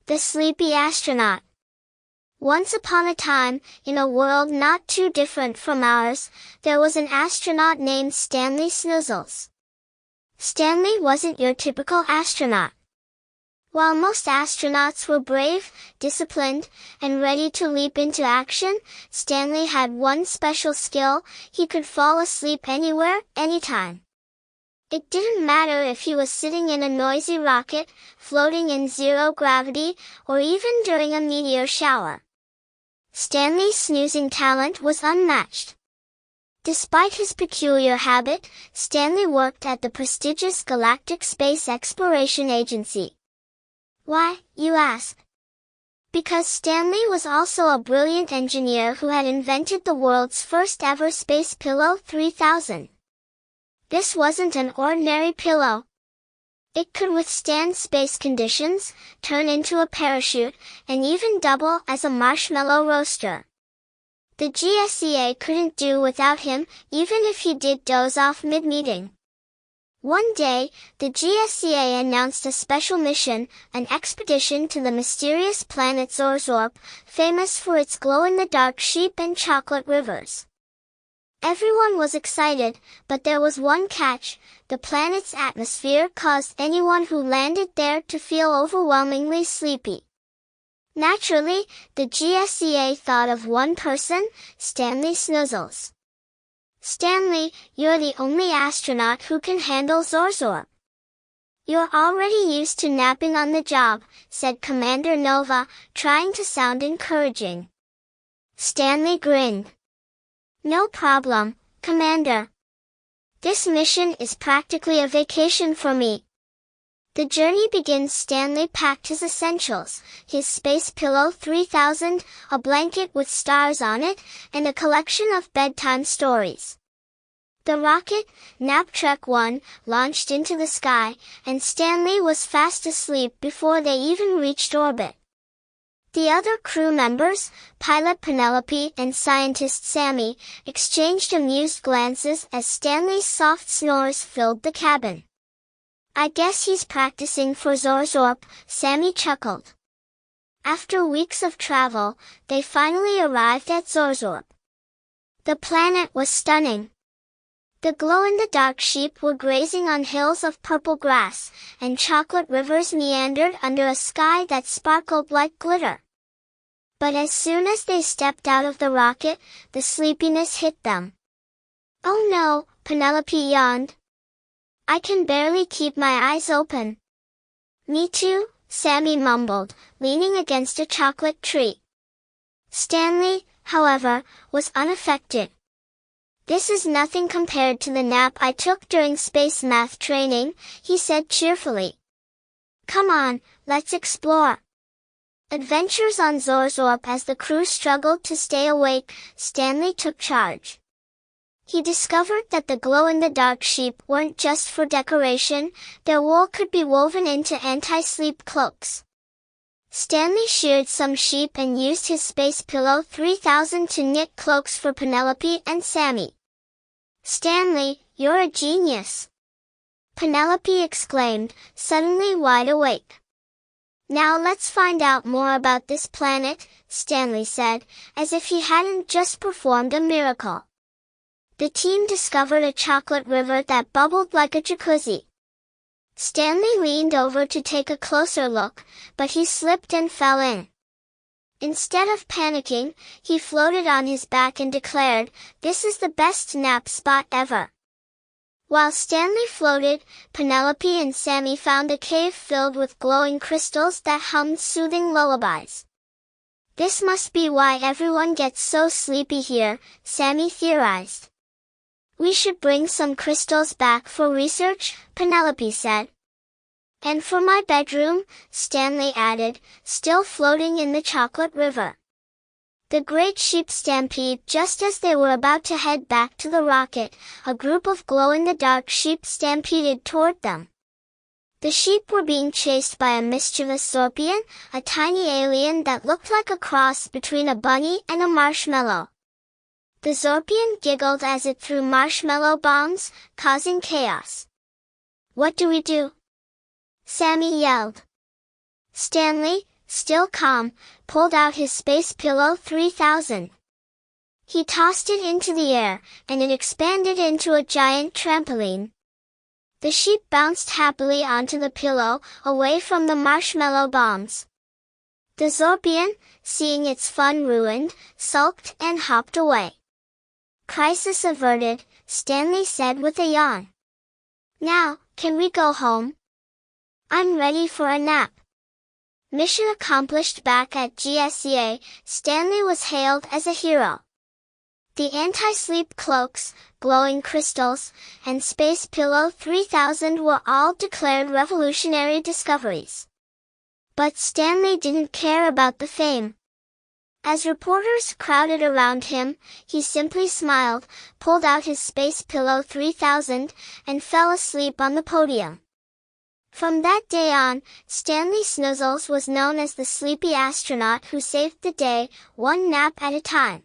The Sleepy Astronaut. Once upon a time, in a world not too different from ours, there was an astronaut named Stanley Snoozles. Stanley wasn't your typical astronaut. While most astronauts were brave, disciplined, and ready to leap into action, Stanley had one special skill: he could fall asleep anywhere, anytime. It didn't matter if he was sitting in a noisy rocket, floating in zero gravity, or even during a meteor shower. Stanley's snoozing talent was unmatched. Despite his peculiar habit, Stanley worked at the prestigious Galactic Space Exploration Agency. Why, you ask? Because Stanley was also a brilliant engineer who had invented the world's first ever space pillow 3000. This wasn't an ordinary pillow. It could withstand space conditions, turn into a parachute, and even double as a marshmallow roaster. The GSEA couldn't do without him, even if he did doze off mid-meeting. One day, the GSEA announced a special mission, an expedition to the mysterious planet Zzzorp, famous for its glow-in-the-dark sheep and chocolate rivers. Everyone was excited, but there was one catch: the planet's atmosphere caused anyone who landed there to feel overwhelmingly sleepy. Naturally, the GSEA thought of one person: Stanley Snoozles. "Stanley, you're the only astronaut who can handle Zzzorp. You're already used to napping on the job," said Commander Nova, trying to sound encouraging. Stanley grinned. "No problem, Commander. This mission is practically a vacation for me." The journey begins. Stanley packed his essentials: his space pillow 3000, a blanket with stars on it, and a collection of bedtime stories. The rocket, Naptrek 1, launched into the sky, and Stanley was fast asleep before they even reached orbit. The other crew members, pilot Penelope and scientist Sammy, exchanged amused glances as Stanley's soft snores filled the cabin. "I guess he's practicing for Zzzorp," Sammy chuckled. After weeks of travel, they finally arrived at Zzzorp. The planet was stunning. The glow-in-the-dark sheep were grazing on hills of purple grass, and chocolate rivers meandered under a sky that sparkled like glitter. But as soon as they stepped out of the rocket, the sleepiness hit them. "Oh no," Penelope yawned. "I can barely keep my eyes open." "Me too," Sammy mumbled, leaning against a chocolate tree. Stanley, however, was unaffected. "This is nothing compared to the nap I took during space math training," he said cheerfully. "Come on, let's explore." Adventures on Zzzorp. As the crew struggled to stay awake, Stanley took charge. He discovered that the glow-in-the-dark sheep weren't just for decoration; their wool could be woven into anti-sleep cloaks. Stanley sheared some sheep and used his space pillow 3000 to knit cloaks for Penelope and Sammy. "Stanley, you're a genius!" Penelope exclaimed, suddenly wide awake. "Now let's find out more about this planet," Stanley said, as if he hadn't just performed a miracle. The team discovered a chocolate river that bubbled like a jacuzzi. Stanley leaned over to take a closer look, but he slipped and fell in. Instead of panicking, he floated on his back and declared, "This is the best nap spot ever." While Stanley floated, Penelope and Sammy found a cave filled with glowing crystals that hummed soothing lullabies. "This must be why everyone gets so sleepy here," Sammy theorized. "We should bring some crystals back for research," Penelope said. "And for my bedroom," Stanley added, still floating in the chocolate river. The great sheep stampede. Just as they were about to head back to the rocket, a group of glow-in-the-dark sheep stampeded toward them. The sheep were being chased by a mischievous Zzzorpian, a tiny alien that looked like a cross between a bunny and a marshmallow. The Zzzorpian giggled as it threw marshmallow bombs, causing chaos. "What do we do?" Sammy yelled. "Stanley," still calm, pulled out his Space Pillow 3000. He tossed it into the air, and it expanded into a giant trampoline. The sheep bounced happily onto the pillow, away from the marshmallow bombs. The Zzzorpian, seeing its fun ruined, sulked and hopped away. Crisis averted, Stanley said with a yawn. Now, can we go home? I'm ready for a nap. Mission accomplished. Back at GSEA, Stanley was hailed as a hero. The anti-sleep cloaks, glowing crystals, and Space Pillow 3000 were all declared revolutionary discoveries. But Stanley didn't care about the fame. As reporters crowded around him, he simply smiled, pulled out his Space Pillow 3000, and fell asleep on the podium. From that day on, Stanley Snoozles was known as the Sleepy Astronaut who saved the day, one nap at a time.